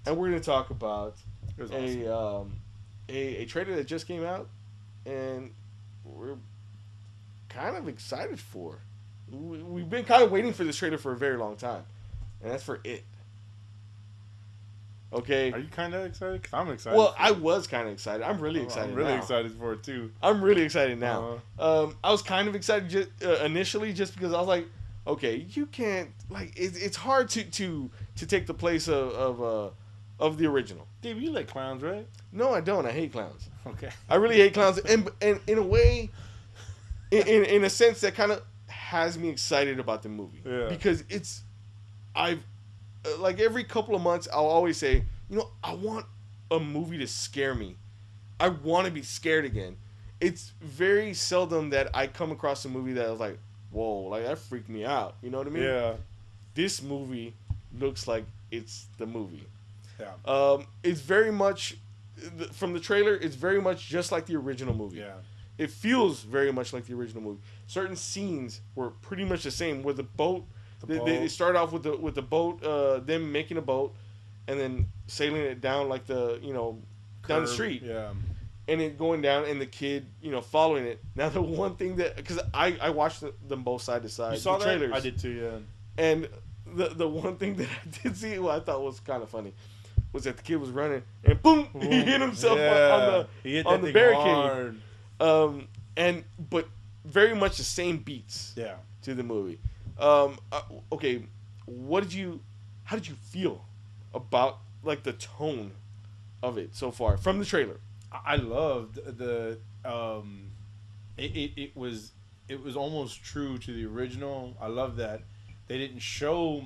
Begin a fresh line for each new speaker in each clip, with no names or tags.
and we're gonna talk about
Awesome.
A trailer that just came out, and we're kind of excited for. We've been kind of waiting for this trailer for a very long time, and that's for It. Okay.
Are you kind of excited? 'Cause I'm excited.
Well, I was kind of excited. I'm really excited.
I'm really
now.
excited for it too.
I'm really excited now. I was kind of excited initially, just because I was like, okay, you can't like it's hard to take the place of the original.
Dave, you like clowns, right?
No, I don't. I hate clowns.
Okay.
I really hate clowns, and in a way, in a sense, that kind of has me excited about the movie.
Yeah.
Because I've like every couple of months, I'll always say, I want a movie to scare me. I want to be scared again. It's very seldom that I come across a movie that I was like, whoa, like that freaked me out. You know what I mean?
Yeah.
This movie looks like it's the movie.
Yeah.
It's very much from the trailer. It's very much just like the original movie.
Yeah.
It feels very much like the original movie. Certain scenes were pretty much the same. Where the boat, they start off with the boat, them making a boat, and then sailing it down like down the street.
Yeah.
And it going down, and the kid, following it. Now the one thing because I watched them both side to side.
You saw
the
that?
trailers.
I did too. Yeah.
And the one thing that I did see, what I thought was kind of funny, was that the kid was running and boom, he hit himself on the barricade.
Hard.
But very much the same beats.
Yeah.
To the movie. Okay, how did you feel about like the tone of it so far from the trailer?
I loved it was almost true to the original. I love that they didn't show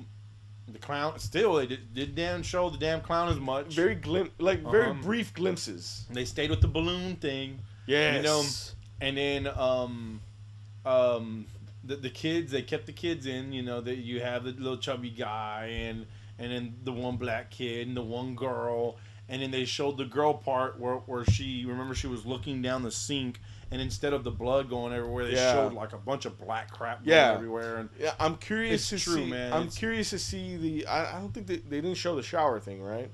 the clown. Still, they didn't show the damn clown as much.
Very very brief glimpses.
They stayed with the balloon thing.
Yes.
And then the kids, they kept the kids in. That you have the little chubby guy and then the one black kid and the one girl. And then they showed the girl part where she was looking down the sink, and instead of the blood going everywhere, they showed like a bunch of black crap going everywhere. And
I'm curious to see.
Man.
I'm curious to see the. I don't think they didn't show the shower thing, right?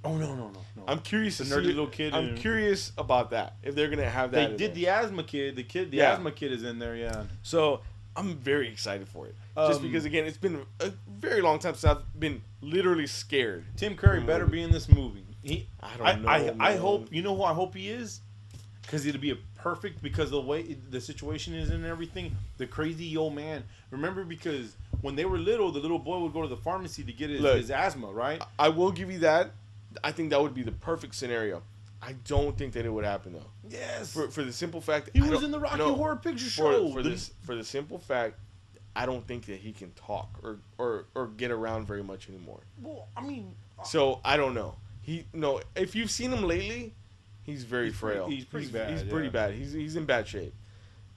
Oh no.
I'm curious
the
to
nerdy
see.
little kid.
I'm curious about that. If they're gonna have that.
They did the asthma kid. The asthma kid is in there. Yeah.
So I'm very excited for it. Just because again, it's been a very long time since I've been literally scared.
Tim Curry better be in this movie.
I don't know.
I hope. You know who I hope he is? Because it'll be a perfect, because the way the situation is and everything. The crazy old man. Remember, because when they were little, the little boy would go to the pharmacy to get his asthma, right?
I will give you that. I think that would be the perfect scenario. I don't think that it would happen though.
Yes.
For the simple fact
he was in the Rocky Horror Picture Show.
For the simple fact, I don't think that he can talk or get around very much anymore.
Well, I mean.
So I don't know. If you've seen him lately, he's very frail.
He's pretty bad.
He's pretty bad. He's in bad shape.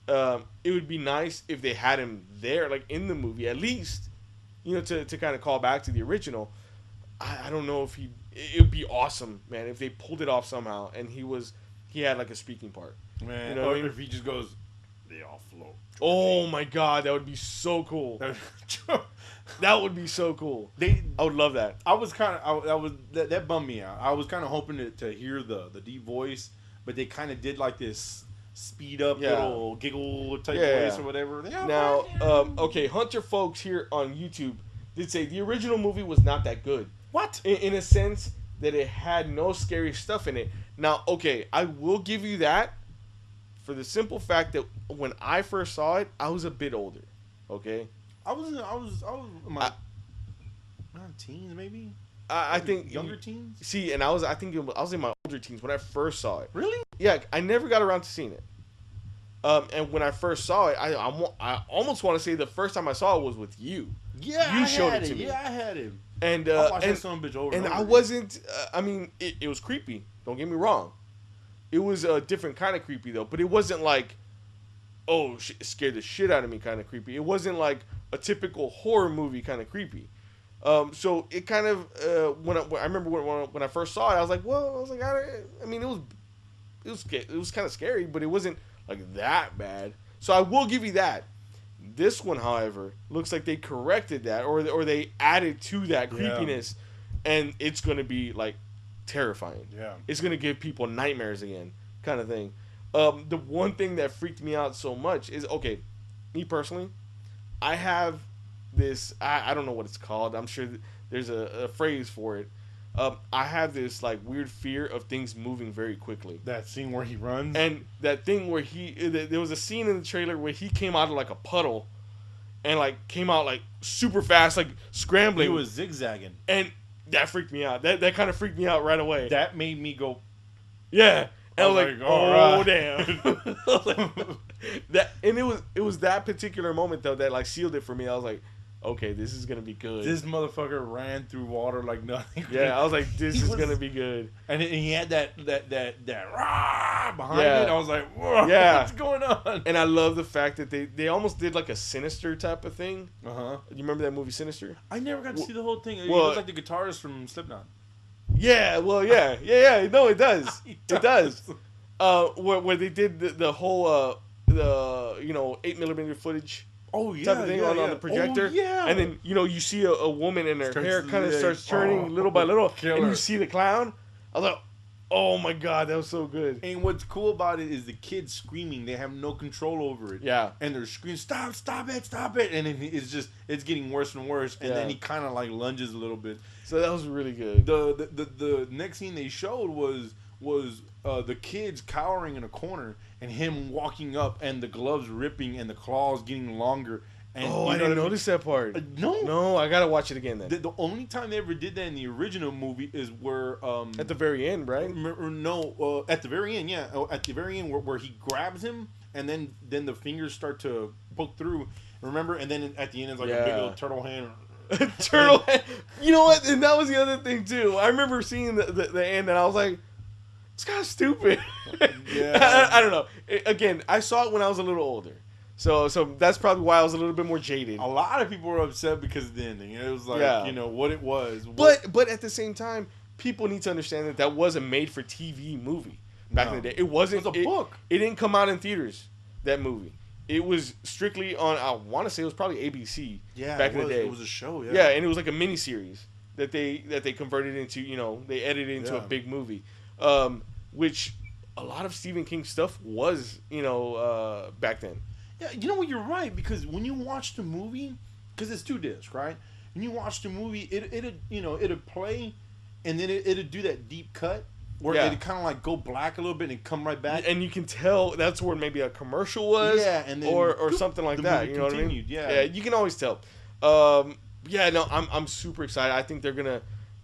It would be nice if they had him there, like in the movie, at least, to kind of call back to the original. I don't know if it would be awesome, man, if they pulled it off somehow and he had like a speaking part.
Man, or if he just goes, they all float.
Oh my God, that would be so cool. That would be so cool. I would love that.
I was kind of, that bummed me out. I was kind of hoping to hear the deep voice, but they kind of did like this speed up little giggle type voice or whatever.
Now, okay, Hunter folks here on YouTube did say the original movie was not that good.
What?
In a sense that it had no scary stuff in it. Now, okay, I will give you that for the simple fact that when I first saw it, I was a bit older. Okay?
I was in my teens maybe.
I think
younger teens.
See, and I was in my older teens when I first saw it.
Really?
Yeah, I never got around to seeing it. And when I first saw it, I almost want to say the first time I saw it was with you.
Yeah,
you showed it to me.
Yeah, I had him.
And
I watched that son of a bitch over
and
over
I wasn't. I mean, it was creepy. Don't get me wrong. It was a different kind of creepy though, but it wasn't like, oh, it scared the shit out of me kind of creepy. It wasn't like a typical horror movie kind of creepy. So it kind of I remember when I first saw it, I was like, well, I mean, it was kind of scary, but it wasn't like that bad. So I will give you that. This one, however, looks like they corrected that, or they added to that creepiness, and it's gonna be like terrifying.
Yeah.
It's gonna give people nightmares again, kind of thing. The one thing that freaked me out so much is, okay, me personally, I have this, I don't know what it's called. I'm sure there's a phrase for it. I have this like weird fear of things moving very quickly.
That scene where he runs,
and that thing where there was a scene in the trailer where he came out of like a puddle, and like came out like super fast, like scrambling.
He was zigzagging,
and that freaked me out. That kind of freaked me out right away.
That made me go,
yeah. And I was like, oh
right.
Damn. That, and it was that particular moment though that like sealed it for me. I was like, okay, this is gonna be good.
This motherfucker ran through water like nothing.
Yeah, I was like, this is gonna be good.
And he had that rah behind it. I was like, whoa,
yeah,
what's going on?
And I love the fact that they almost did like a Sinister type of thing.
You
remember that movie Sinister?
I never got to see the whole thing. He
well,
was like the guitarist from Slipknot.
Yeah, well, yeah. No, it does. It does. Where they did the whole the 8mm footage.
Oh yeah,
type of thing on the projector.
Oh, yeah.
And then you see a woman and her hair kind of starts turning little by little,
killer.
And you see the clown. I was like, oh my god, that was so good.
And what's cool about it is the kids screaming. They have no control over it.
Yeah.
And they're screaming, stop it. And then it's getting worse and worse. And then he kind of like lunges a little bit.
So that was really good.
The next scene they showed was the kids cowering in a corner and him walking up and the gloves ripping and the claws getting longer. And
I didn't notice that part. No, I gotta watch it again then.
The only time they ever did that in the original movie is where
at the very end, right?
No, at the very end, yeah. At the very end where he grabs him and then the fingers start to poke through. Remember? And then at the end it's like a big old turtle hand.
Turtle hand. You know what? And that was the other thing too. I remember seeing the end and I was like, it's kind of stupid.
Yeah.
I don't know. Again, I saw it when I was a little older. So that's probably why I was a little bit more jaded.
A lot of people were upset because of the ending. It was like, what it was.
But at the same time, people need to understand that was a made-for-TV movie back in the day. It wasn't.
It was a book.
It didn't come out in theaters, that movie. It was strictly on, I want to say it was probably ABC back in the day.
It was a show, yeah.
Yeah, and it was like a mini-series that they converted into, they edited into a big movie. Which a lot of Stephen King stuff was, back then.
Yeah, you know what? You're right, because when you watch the movie, because it's 2 discs, right? When you watch the movie, it'd play, and then it'd do that deep cut where it'd kind of like go black a little bit and come right back,
and you can tell that's where maybe a commercial was,
and then
or something like that. You know what I mean?
Yeah,
you can always tell. I'm super excited. I think they're gonna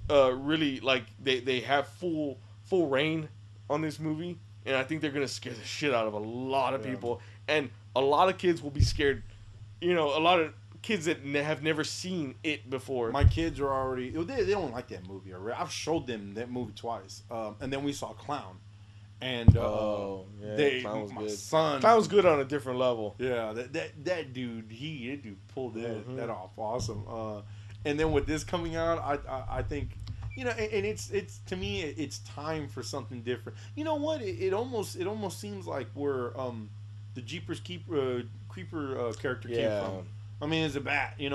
really like they have full reign on this movie, and I think they're gonna scare the shit out of a lot of people, and a lot of kids will be scared. A lot of kids that have never seen it before.
My kids are already they don't like that movie already. I've showed them that movie twice, and then we saw Clown, and
Clown was good.
Clown
was good on a different level.
Yeah, that dude pulled that off awesome. And then with this coming out, I think. And it's to me it's time for something different. You know what? It almost seems like where the Jeepers Creeper character came from. I mean, it's a bat, and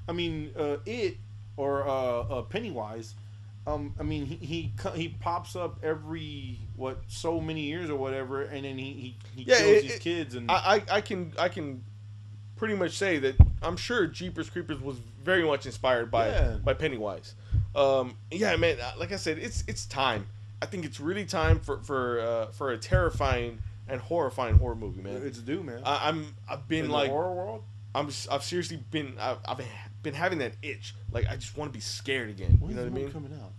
I mean, it or Pennywise. I mean, he pops up every so many years or whatever, and then he kills these kids. And
I can pretty much say that I'm sure Jeepers Creepers was very much inspired by Pennywise. Man, like I said, it's time. I think it's really time for a terrifying and horrifying horror movie, man.
It's due, man.
I've been
in
like
the horror world.
I've seriously been I've been having that itch. Like I just want to be scared again.
When's
you know what I mean?
Coming out?